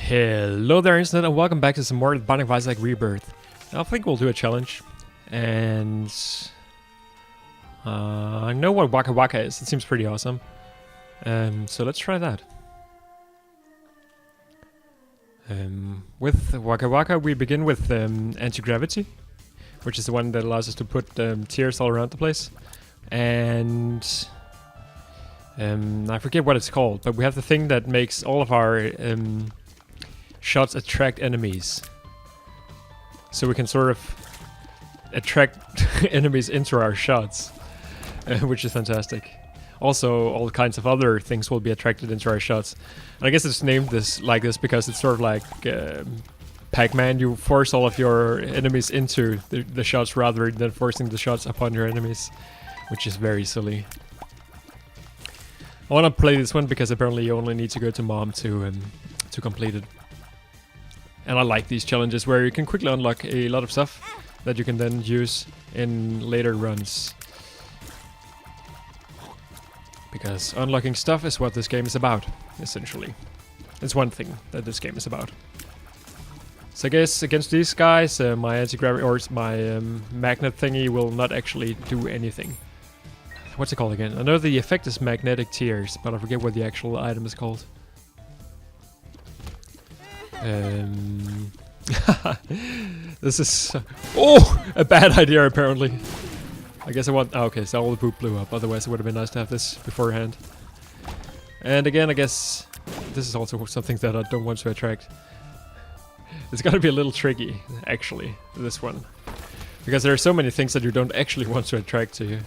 Hello there, Internet, and welcome back to some more Binding of Isaac Rebirth. I think we'll do a challenge, and I know what Waka is. It seems pretty awesome, so let's try that. With Waka, we begin with anti-gravity, which is the one that allows us to put tears all around the place, and I forget what it's called, but we have the thing that makes all of our shots attract enemies. So we can sort of attract enemies into our shots, which is fantastic. Also, all kinds of other things will be attracted into our shots. And I guess it's named this like this because it's sort of like Pac-Man. You force all of your enemies into the shots rather than forcing the shots upon your enemies, which is very silly. I want to play this one because apparently you only need to go to Mom to complete it. And I like these challenges where you can quickly unlock a lot of stuff that you can then use in later runs. Because unlocking stuff is what this game is about, essentially. It's one thing that this game is about. So I guess against these guys, my anti-gravity or my magnet thingy will not actually do anything. What's it called again? I know the effect is magnetic tears, but I forget what the actual item is called. This is a bad idea apparently. I guess I want. Oh, okay, so all the poop blew up. Otherwise, it would have been nice to have this beforehand. And again, I guess this is also something that I don't want to attract. It's gotta be a little tricky, actually, this one, because there are so many things that you don't actually want to attract to you.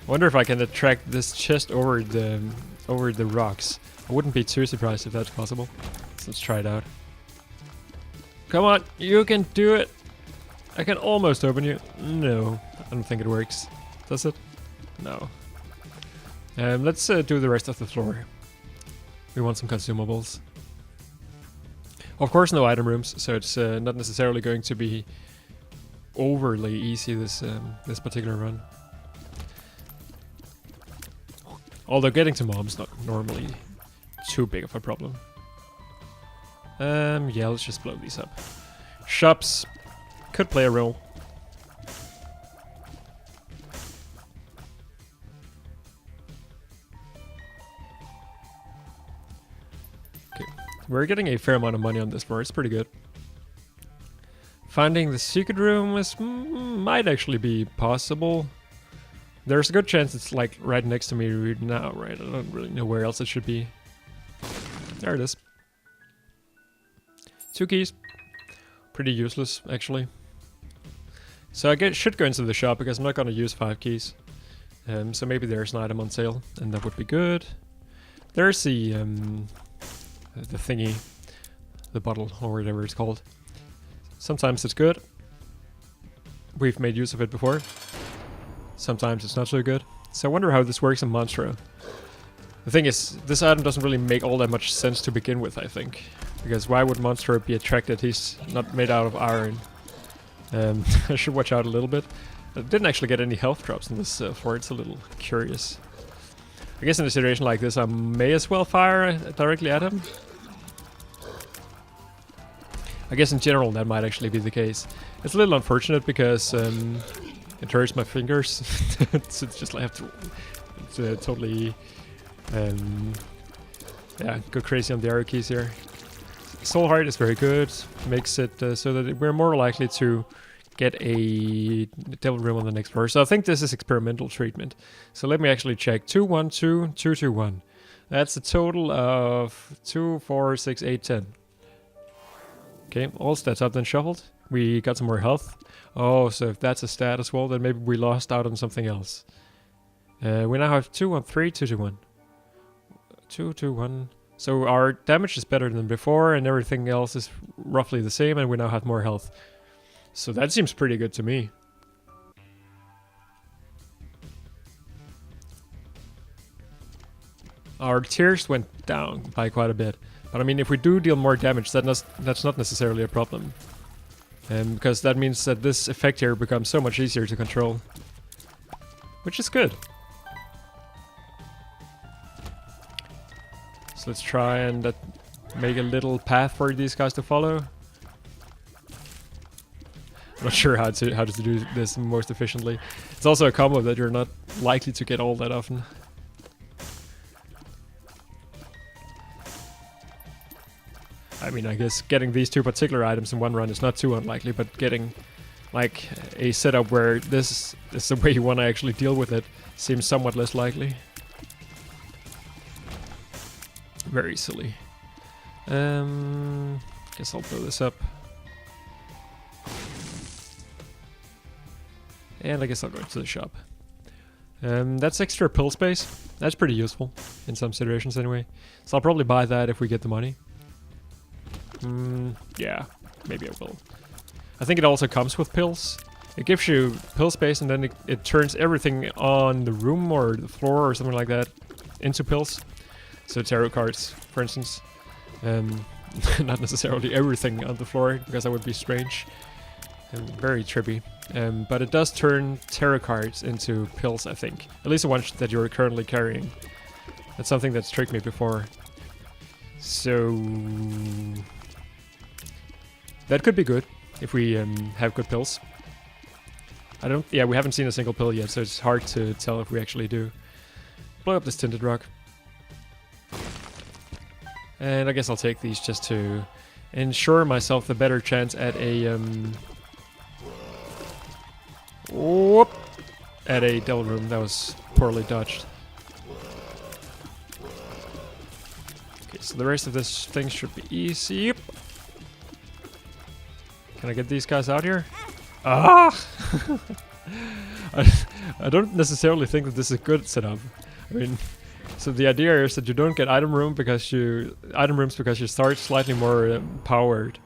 I wonder if I can attract this chest over the rocks. I wouldn't be too surprised if that's possible. So let's try it out. Come on, you can do it! I can almost open you. No, I don't think it works. Does it? No. Let's do the rest of the floor. We want some consumables. Of course, no item rooms, so it's not necessarily going to be overly easy this particular run. Although getting to Mom's not normally too big of a problem. Yeah, let's just blow these up. Shops could play a role. Okay, we're getting a fair amount of money on this floor. It's pretty good. Finding the secret room might actually be possible. There's a good chance it's like right next to me right now, right? I don't really know where else it should be. There it is. 2 keys. Pretty useless, actually. So I should go into the shop because I'm not going to use 5 keys. So maybe there's an item on sale, and that would be good. There's the thingy, the bottle or whatever it's called. Sometimes it's good. We've made use of it before. Sometimes it's not so good. So I wonder how this works in Monstro. The thing is, this item doesn't really make all that much sense to begin with, I think. Because why would Monstro be attracted? He's not made out of iron. I should watch out a little bit. I didn't actually get any health drops in this floor. It's a little curious. I guess in a situation like this, I may as well fire directly at him. I guess in general that might actually be the case. It's a little unfortunate because it hurts my fingers. So it's just I have to totally yeah, go crazy on the arrow keys here. Soul Heart is very good. Makes it so that we're more likely to get a devil room on the next floor. So I think this is experimental treatment. So let me actually check. 2, 1, 2, 2, 2, 1. That's a total of 2, 4, 6, 8, 10. Okay, all stats up then shuffled. We got some more health. Oh, so if that's a stat as well, then maybe we lost out on something else. We now have 2, 1, 3, 2, 2, 1. 2, 2, 1. So our damage is better than before, and everything else is roughly the same, and we now have more health. So that seems pretty good to me. Our tears went down by quite a bit. But I mean, if we do deal more damage, that's not necessarily a problem. Because that means that this effect here becomes so much easier to control. Which is good. So let's try and make a little path for these guys to follow. I'm not sure how to do this most efficiently. It's also a combo that you're not likely to get all that often. I mean, I guess getting these two particular items in one run is not too unlikely, but getting like a setup where this is the way you want to actually deal with it seems somewhat less likely. Very silly. Guess I'll blow this up. And I guess I'll go to the shop. That's extra pill space. That's pretty useful in some situations anyway. So I'll probably buy that if we get the money. Yeah, maybe I will. I think it also comes with pills. It gives you pill space and then it turns everything on the room or the floor or something like that into pills. So tarot cards, for instance. Not necessarily everything on the floor, because that would be strange. Very trippy. But it does turn tarot cards into pills, I think. At least the ones that you're currently carrying. That's something that's tricked me before. So that could be good if we have good pills. Yeah, we haven't seen a single pill yet, so it's hard to tell if we actually do. Blow up this tinted rock. And I guess I'll take these just to ensure myself the better chance at a whoop, at a devil room. That was poorly dodged. Okay, so the rest of this thing should be easy. Can I get these guys out here? Ah! I don't necessarily think that this is a good setup. I mean, so the idea is that you don't get item rooms because you start slightly more powered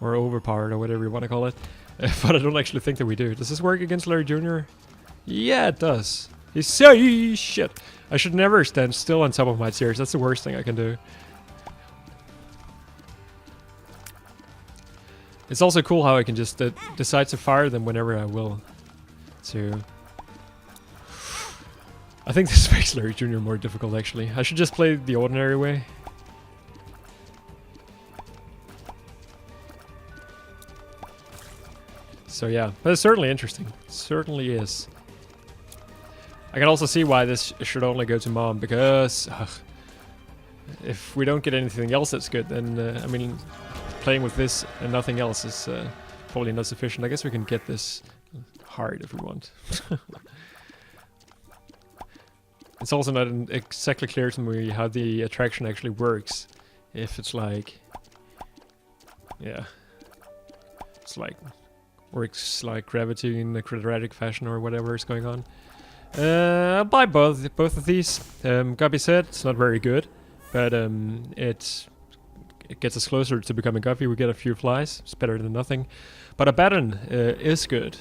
or overpowered or whatever you want to call it. But I don't actually think that we do. Does this work against Larry Jr.? Yeah, it does. He's so shit. I should never stand still on top of my tiers. That's the worst thing I can do. It's also cool how I can just decide to fire them whenever I will. So I think this makes Larry Jr. more difficult, actually. I should just play the ordinary way. So yeah, but it's certainly interesting. It certainly is. I can also see why this should only go to Mom, because if we don't get anything else that's good, then I mean, playing with this and nothing else is probably not sufficient. I guess we can get this hard if we want. It's also not exactly clear to me how the attraction actually works. If it's like, yeah, it's like works like gravity in a quadratic fashion or whatever is going on. I'll buy both of these. Guppy said it's not very good, but it gets us closer to becoming Guppy. We get a few flies. It's better than nothing. But a baton is good.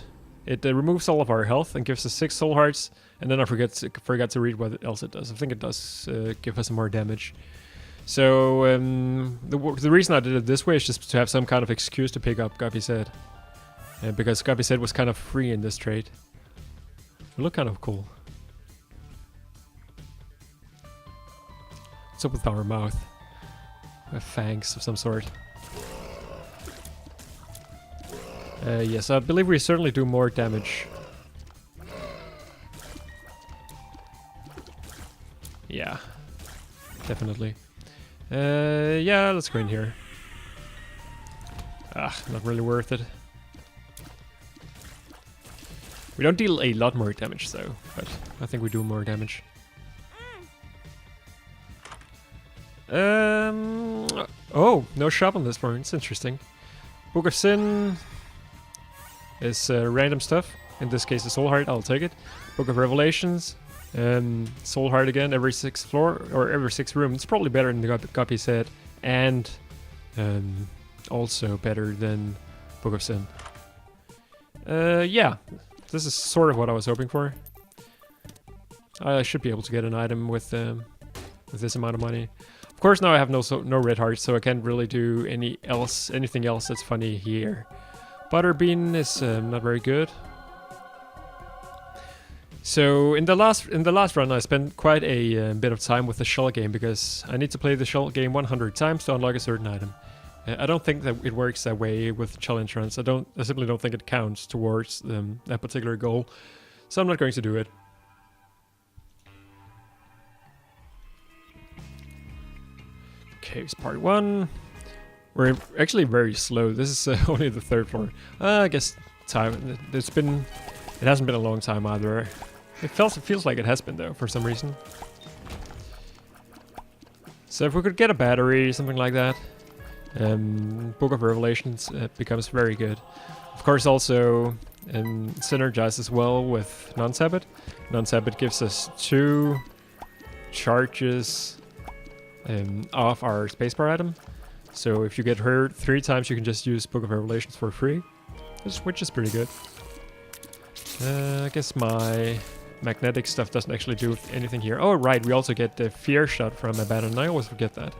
It removes all of our health and gives us 6 soul hearts. And then I forgot to read what else it does. I think it does give us more damage. So the reason I did it this way is just to have some kind of excuse to pick up Guppy's Head. Because Guppy's Head was kind of free in this trade. It looked kind of cool. What's up with our mouth? We have fangs of some sort. Yes, I believe we certainly do more damage. Yeah, definitely. Yeah, let's go in here. Not really worth it. We don't deal a lot more damage though, but I think we do more damage. Oh, no shop on this one. It's interesting. Book of Sin is random stuff. In this case, the Soul Heart. I'll take it. Book of Revelations. Soul Heart again every 6th floor or every 6th room. It's probably better than the Guppy said, and also better than Book of Sin. Yeah, this is sort of what I was hoping for. I should be able to get an item with this amount of money. Of course, now I have no red hearts, so I can't really do anything else that's funny here. Butterbean is not very good. So in the last run, I spent quite a bit of time with the shell game because I need to play the shell game 100 times to unlock a certain item. I don't think that it works that way with challenge runs. I simply don't think it counts towards that particular goal, so I'm not going to do it. Caves part 1. We're actually very slow. This is only the 3rd floor. I guess time. It hasn't been a long time either. It feels like it has been though for some reason. So if we could get a battery, something like that, Book of Revelations becomes very good. Of course, also synergizes well with non-sabbat. Non-sabbat gives us 2 charges off our spacebar item. So if you get hurt 3 times, you can just use Book of Revelations for free, which is pretty good. I guess my magnetic stuff doesn't actually do anything here. Oh, right, we also get the fear shot from Abaddon. I always forget that.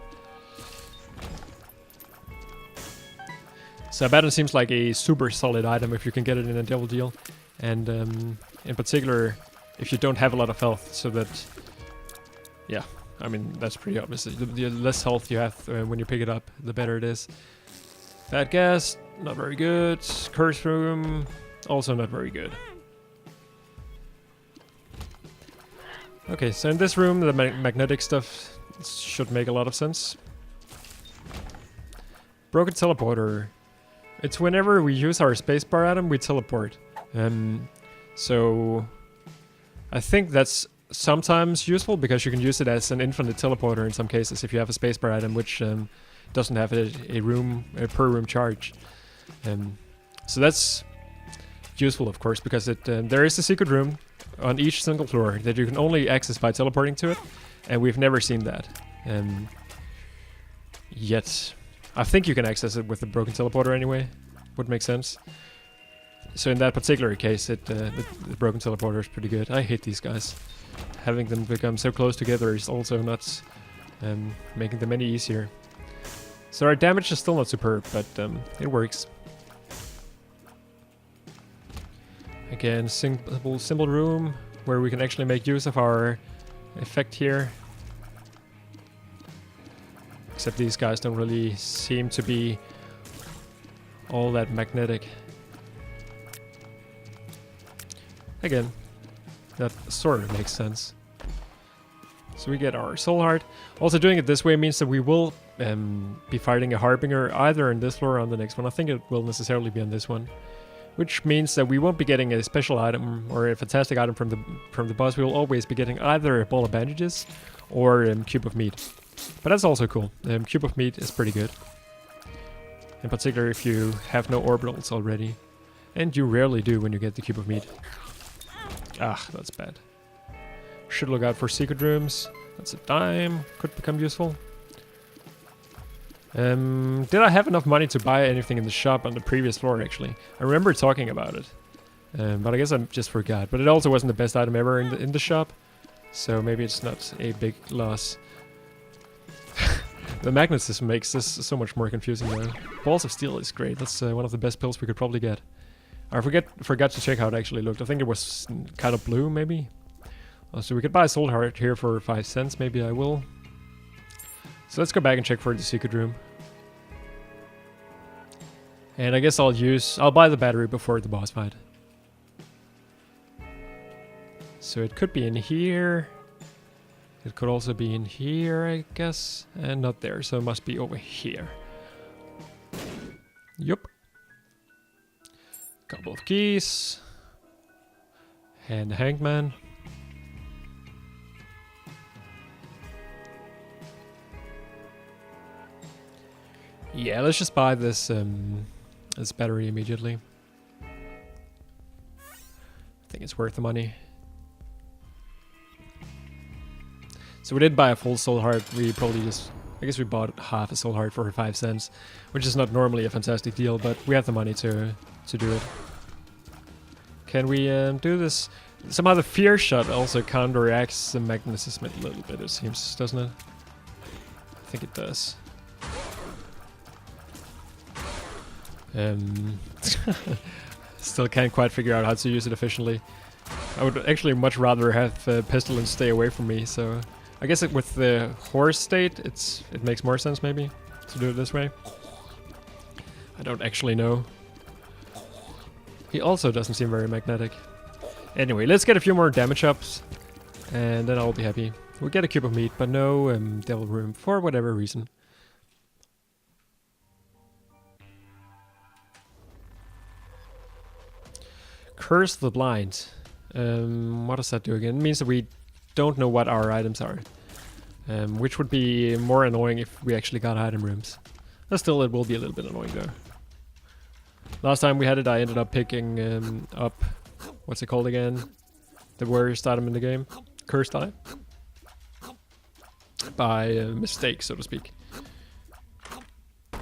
So Abaddon seems like a super solid item if you can get it in a double deal. And in particular, if you don't have a lot of health, so that... Yeah, I mean, that's pretty obvious. The less health you have when you pick it up, the better it is. Bad gas, not very good. Curse room, also not very good. Okay, so in this room, the magnetic stuff should make a lot of sense. Broken teleporter. It's whenever we use our spacebar item, we teleport. So I think that's sometimes useful because you can use it as an infinite teleporter in some cases if you have a spacebar item which doesn't have a per room charge. So that's useful, of course, because there is a secret room on each single floor that you can only access by teleporting to it, and we've never seen that yet. I think you can access it with the broken teleporter anyway. Would make sense. So in that particular case, the broken teleporter is pretty good. I hate these guys. Having them become so close together is also not making them any easier. So our damage is still not superb, but it works. Again, simple room where we can actually make use of our effect here. Except these guys don't really seem to be all that magnetic. Again, that sort of makes sense. So we get our soul heart. Also doing it this way means that we will be fighting a harbinger either in this floor or on the next one. I think it will necessarily be on this one. Which means that we won't be getting a special item or a fantastic item from the boss. We will always be getting either a ball of bandages or cube of meat. But that's also cool. Cube of meat is pretty good. In particular if you have no orbitals already. And you rarely do when you get the cube of meat. Ah, that's bad. Should look out for secret rooms. That's a dime. Could become useful. Did I have enough money to buy anything in the shop on the previous floor, actually? I remember talking about it. But I guess I just forgot. But it also wasn't the best item ever in the shop. So maybe it's not a big loss. The magnet system makes this so much more confusing though. Balls of Steel is great. That's one of the best pills we could probably get. I forgot to check how it actually looked. I think it was kind of blue, maybe. So we could buy a soul heart here for 5 cents. Maybe I will. So let's go back and check for the secret room. And I guess I'll buy the battery before the boss fight. So it could be in here. It could also be in here, I guess. And not there, so it must be over here. Yup. Couple of keys. And the hangman. Yeah, let's just buy this this battery immediately. I think it's worth the money. So we did buy a full soul heart. We probably I guess we bought half a soul heart for 5 cents, which is not normally a fantastic deal, but we have the money to do it. Can we do this? Somehow the fear shot also counteracts the magnetism a little bit, it seems, doesn't it? I think it does. Still can't quite figure out how to use it efficiently. I would actually much rather have Pestilence stay away from me, so... I guess with the horse state, it makes more sense maybe to do it this way. I don't actually know. He also doesn't seem very magnetic. Anyway, let's get a few more damage ups, and then I'll be happy. We'll get a cube of meat, but no devil room for whatever reason. Curse the blind. What does that do again? It means that we don't know what our items are. Which would be more annoying if we actually got item rooms. But still, it will be a little bit annoying though. Last time we had it, I ended up picking up... What's it called again? The worst item in the game? Cursed item? By mistake, so to speak.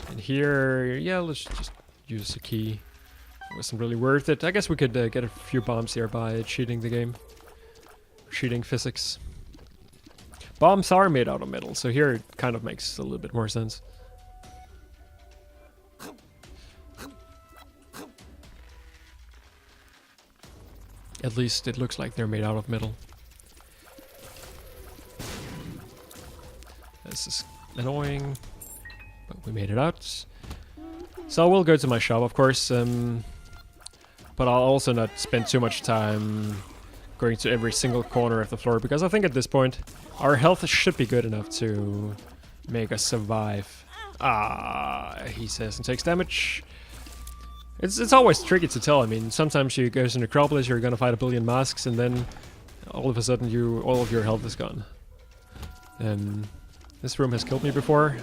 And here... Yeah, let's just use a key. Wasn't really worth it. I guess we could get a few bombs here by cheating the game. Cheating physics. Bombs are made out of metal, so here it kind of makes a little bit more sense. At least it looks like they're made out of metal. This is annoying, but we made it out. So I will go to my shop, of course, but I'll also not spend too much time going to every single corner of the floor, because I think at this point our health should be good enough to make us survive. He says and takes damage. It's always tricky to tell. I mean, sometimes you go to Necropolis, you're gonna fight a billion masks, and then all of a sudden all of your health is gone. This room has killed me before.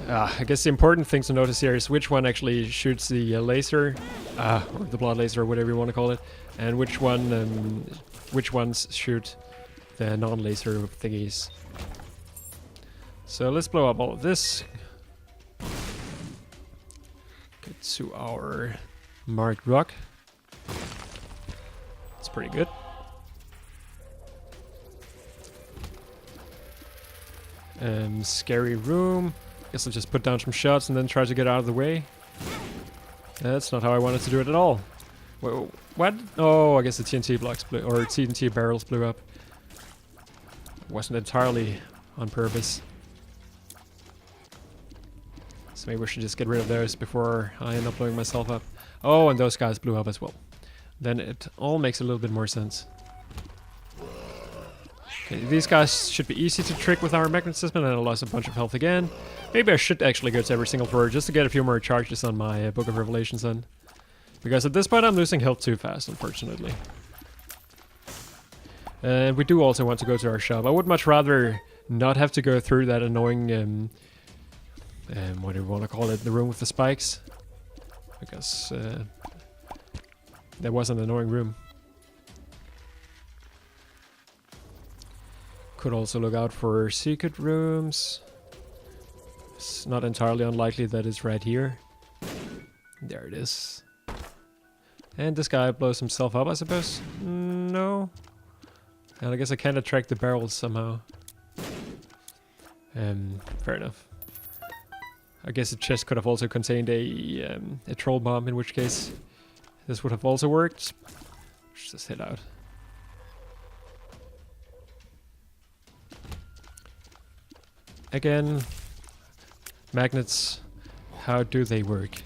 I guess the important thing to notice here is which one actually shoots the laser, or the blood laser, or whatever you want to call it, and which ones shoot the non-laser thingies. So let's blow up all of this. Get to our marked rock. It's pretty good. Scary room. Guess I'll just put down some shots and then try to get out of the way. That's not how I wanted to do it at all. Whoa, what? Oh, I guess the TNT blocks blew, or TNT barrels blew up. Wasn't entirely on purpose. So maybe we should just get rid of those before I end up blowing myself up. Oh, and those guys blew up as well. Then it all makes a little bit more sense. Okay, these guys should be easy to trick with our magnetism, and I lost a bunch of health again. Maybe I should actually go to every single floor just to get a few more charges on my Book of Revelations then. Because at this point I'm losing health too fast, unfortunately. And we do also want to go to our shop. I would much rather not have to go through that annoying, what do you want to call it, the room with the spikes. Because that was an annoying room. Could also look out for secret rooms. It's not entirely unlikely that it's right here. There it is. And this guy blows himself up, I suppose? No. And I guess I can't attract the barrels somehow. Fair enough. I guess the chest could have also contained a troll bomb, in which case this would have also worked. Let's just head out. Again, magnets, how do they work?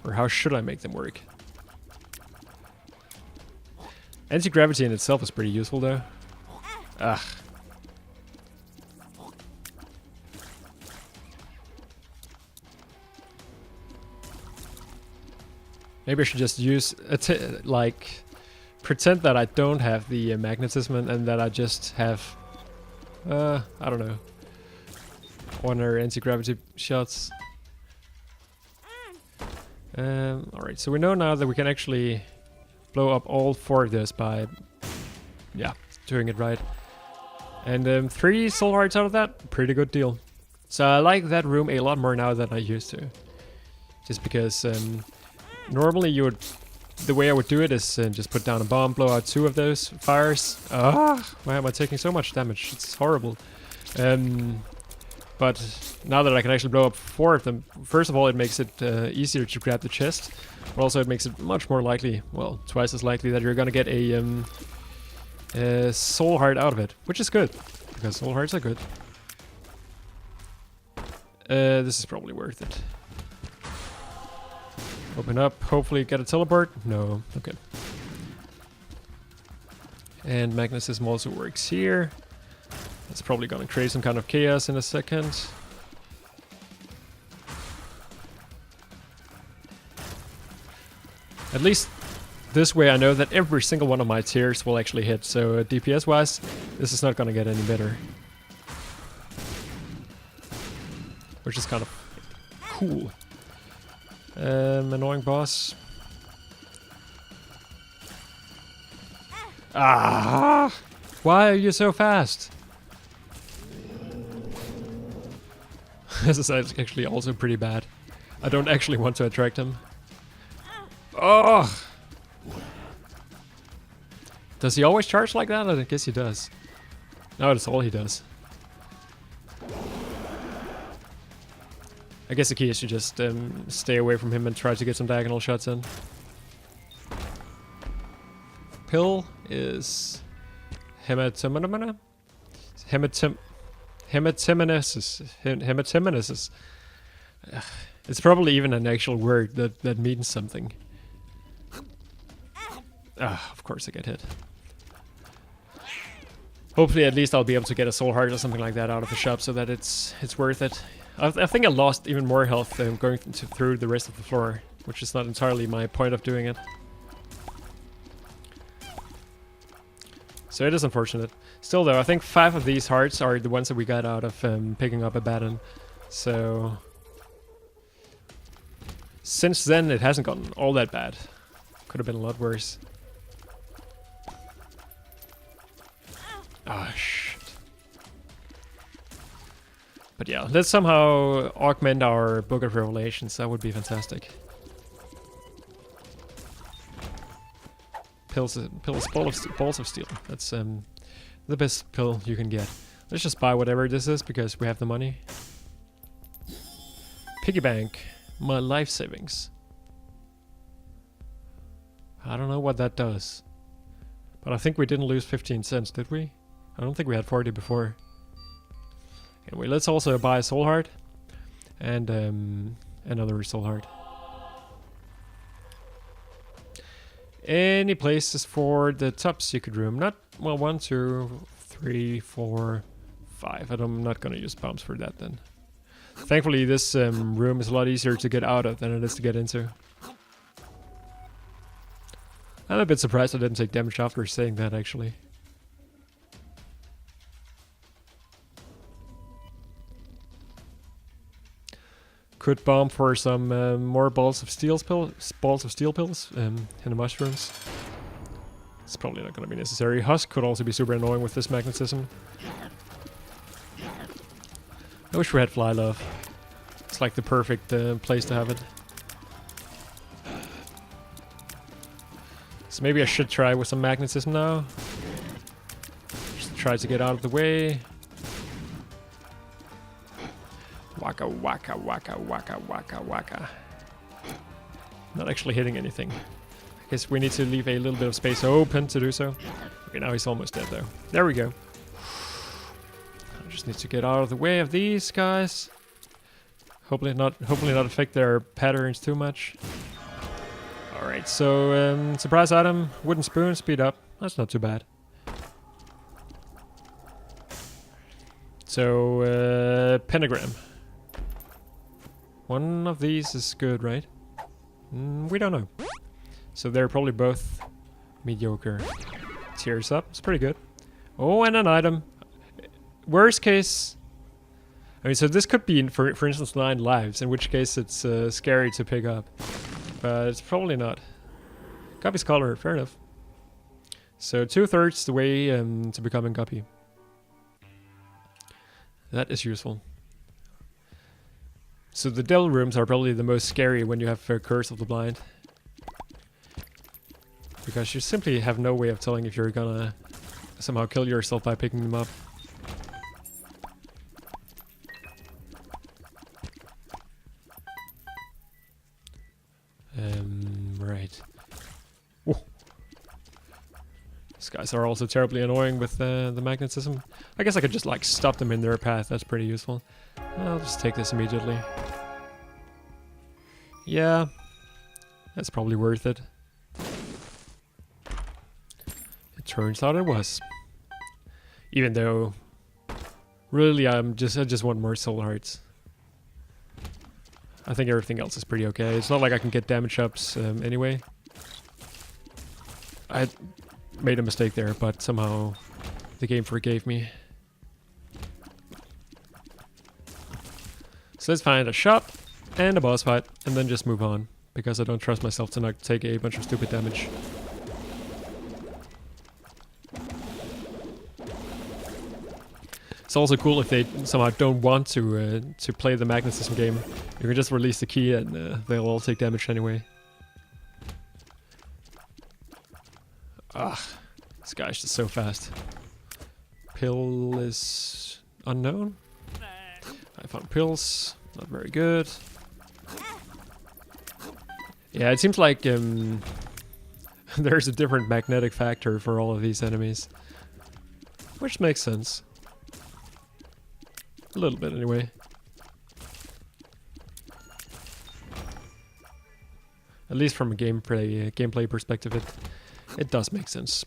Or how should I make them work? Anti-gravity in itself is pretty useful though. Ugh. Maybe I should just use, pretend that I don't have the magnetism and that I just have, I don't know, corner anti-gravity shots. Alright, so we know now that we can actually blow up all 4 of those by, yeah, doing it right. And 3 soul hearts out of that, pretty good deal. So I like that room a lot more now than I used to. Just because normally the way I would do it is just put down a bomb, blow out 2 of those fires. Why am I taking so much damage? It's horrible. But But now that I can actually blow up 4 of them, first of all, it makes it easier to grab the chest. But also it makes it much more likely, well, twice as likely that you're gonna get a soul heart out of it. Which is good, because soul hearts are good. This is probably worth it. Open up, hopefully get a teleport. No, okay. And magnetism also works here. It's probably gonna create some kind of chaos in a second. At least this way I know that every single one of my tiers will actually hit, so DPS wise, this is not gonna get any better. Which is kind of cool. Annoying boss. Ah! Why are you so fast? This is actually also pretty bad. I don't actually want to attract him. Oh! Does he always charge like that? I guess he does. No, that's all he does. I guess the key is to just stay away from him and try to get some diagonal shots in. Pill is hematimenesis. It's probably even an actual word that means something. Ah, of course I get hit. Hopefully at least I'll be able to get a soul heart or something like that out of the shop so that it's worth it. I think I lost even more health going through the rest of the floor, which is not entirely my point of doing it. So it is unfortunate. Still though, I think 5 of these hearts are the ones that we got out of picking up Abaddon. So since then it hasn't gotten all that bad. Could have been a lot worse. Ah, shit. But yeah, let's somehow augment our Book of Revelations. That would be fantastic. Balls of steel. That's the best pill you can get. Let's just buy whatever this is because we have the money. Piggy bank. My life savings. I don't know what that does. But I think we didn't lose 15 cents, did we? I don't think we had 40 before. Anyway, let's also buy a soul heart. And another soul heart. Any places for the top secret room? Not, well, 1, 2, 3, 4, 5. I'm not gonna use bombs for that then. Thankfully, this room is a lot easier to get out of than it is to get into. I'm a bit surprised I didn't take damage after saying that, actually. Could bomb for some more balls of steel pills in the mushrooms. It's probably not going to be necessary. Husk could also be super annoying with this magnetism. I wish we had Fly Love. It's like the perfect place to have it. So maybe I should try with some magnetism now. Just try to get out of the way. Waka, waka, waka, waka, waka, waka. Not actually hitting anything. I guess we need to leave a little bit of space open to do so. Okay, now he's almost dead though. There we go. I just need to get out of the way of these guys. Hopefully not affect their patterns too much. Alright, so surprise item, wooden spoon, speed up. That's not too bad. So pentagram. One of these is good, right? We don't know. So they're probably both mediocre. Tears up, it's pretty good. Oh, and an item. Worst case... I mean, so this could be, for instance, 9 lives, in which case it's scary to pick up. But it's probably not. Guppy Scholar, fair enough. So 2/3 the way to becoming Guppy. That is useful. So the devil rooms are probably the most scary when you have Curse of the Blind. Because you simply have no way of telling if you're gonna somehow kill yourself by picking them up. guys are also terribly annoying with the magnetism. I guess I could just like stop them in their path. That's pretty useful. I'll just take this immediately. Yeah, that's probably worth it. It turns out it was. Even though, really, I just want more soul hearts. I think everything else is pretty okay. It's not like I can get damage ups anyway. I made a mistake there, but somehow the game forgave me. So let's find a shop and a boss fight, and then just move on, because I don't trust myself to not take a bunch of stupid damage. It's also cool if they somehow don't want to play the magnetism game. You can just release the key and they'll all take damage anyway. Ah, this guy's just so fast. Pill is unknown. I found pills, not very good. Yeah, it seems like there's a different magnetic factor for all of these enemies, which makes sense. A little bit, anyway. At least from a gameplay perspective, it does make sense.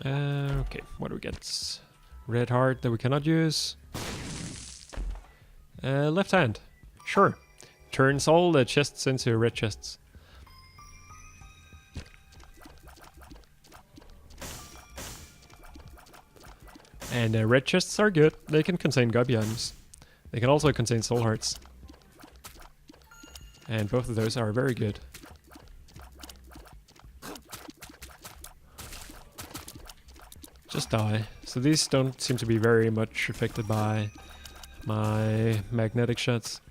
Okay, what do we get? Red heart that we cannot use. Left hand, sure. Turns all the chests into red chests. And red chests are good. They can contain gobby items. They can also contain soul hearts. And both of those are very good. Just die. So these don't seem to be very much affected by my magnetic shots.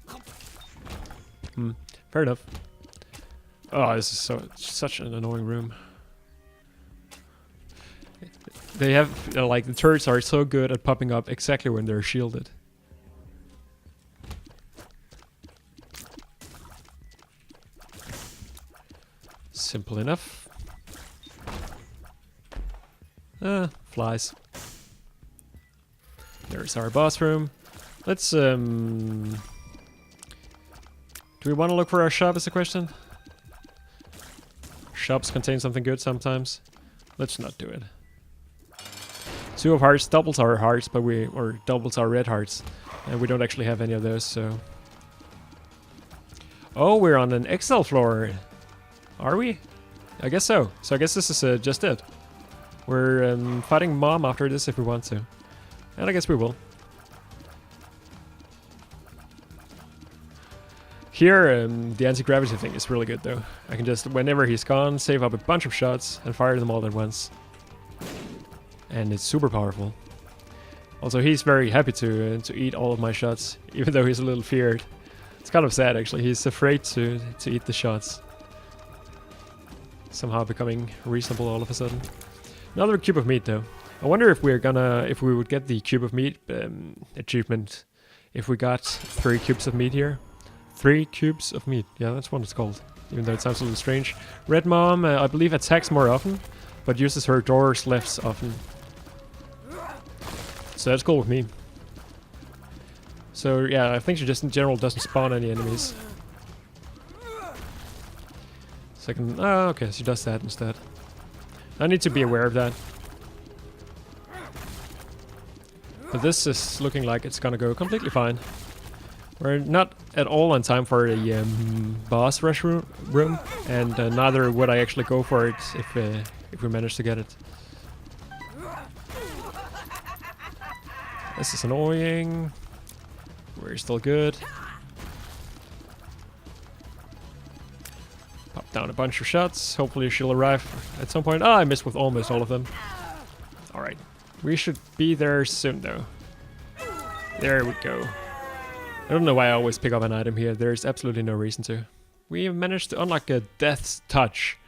Fair enough. Oh, this is such an annoying room. They have, like, the turrets are so good at popping up exactly when they're shielded. Simple enough. Flies. There's our boss room. Let's, do we want to look for our shop is the question? Shops contain something good sometimes. Let's not do it. Two of hearts doubles our hearts, but doubles our red hearts. And we don't actually have any of those, so... Oh, we're on an XL floor. Are we? I guess so. So I guess this is just it. We're fighting Mom after this if we want to. And I guess we will. Here, the anti-gravity thing is really good though. I can just, whenever he's gone, save up a bunch of shots and fire them all at once. And it's super powerful. Also, he's very happy to eat all of my shots, even though he's a little feared. It's kind of sad actually. He's afraid to eat the shots. Somehow becoming reasonable all of a sudden. Another cube of meat though. I wonder if we would get the cube of meat achievement if we got 3 cubes of meat here. 3 cubes of meat. Yeah, that's what it's called. Even though it sounds a little strange. Red Mom, I believe, attacks more often, but uses her doors less often. So that's cool with me. So yeah, I think she just in general doesn't spawn any enemies. Second, oh, okay, she does that instead. I need to be aware of that. But this is looking like it's gonna go completely fine. We're not at all on time for a boss rush room, and neither would I actually go for it if we manage to get it. This is annoying. We're still good. Pop down a bunch of shots. Hopefully she'll arrive at some point. Ah, I missed with almost all of them. Alright. We should be there soon though. There we go. I don't know why I always pick up an item here. There's absolutely no reason to. We managed to unlock a Death's Touch,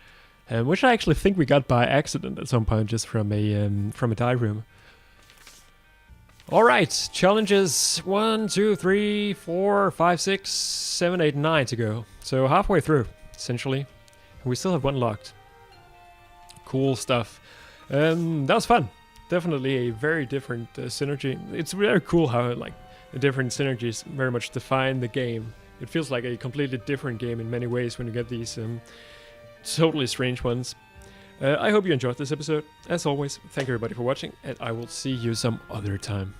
which I actually think we got by accident at some point, just from a die room. Alright, challenges 1, 2, 3, 4, 5, 6, 7, 8, 9 to go. So halfway through, essentially. We still have one locked. Cool stuff. That was fun. Definitely a very different synergy. It's very cool how like the different synergies very much define the game. It feels like a completely different game in many ways when you get these totally strange ones. I hope you enjoyed this episode. As always, thank you everybody for watching, and I will see you some other time.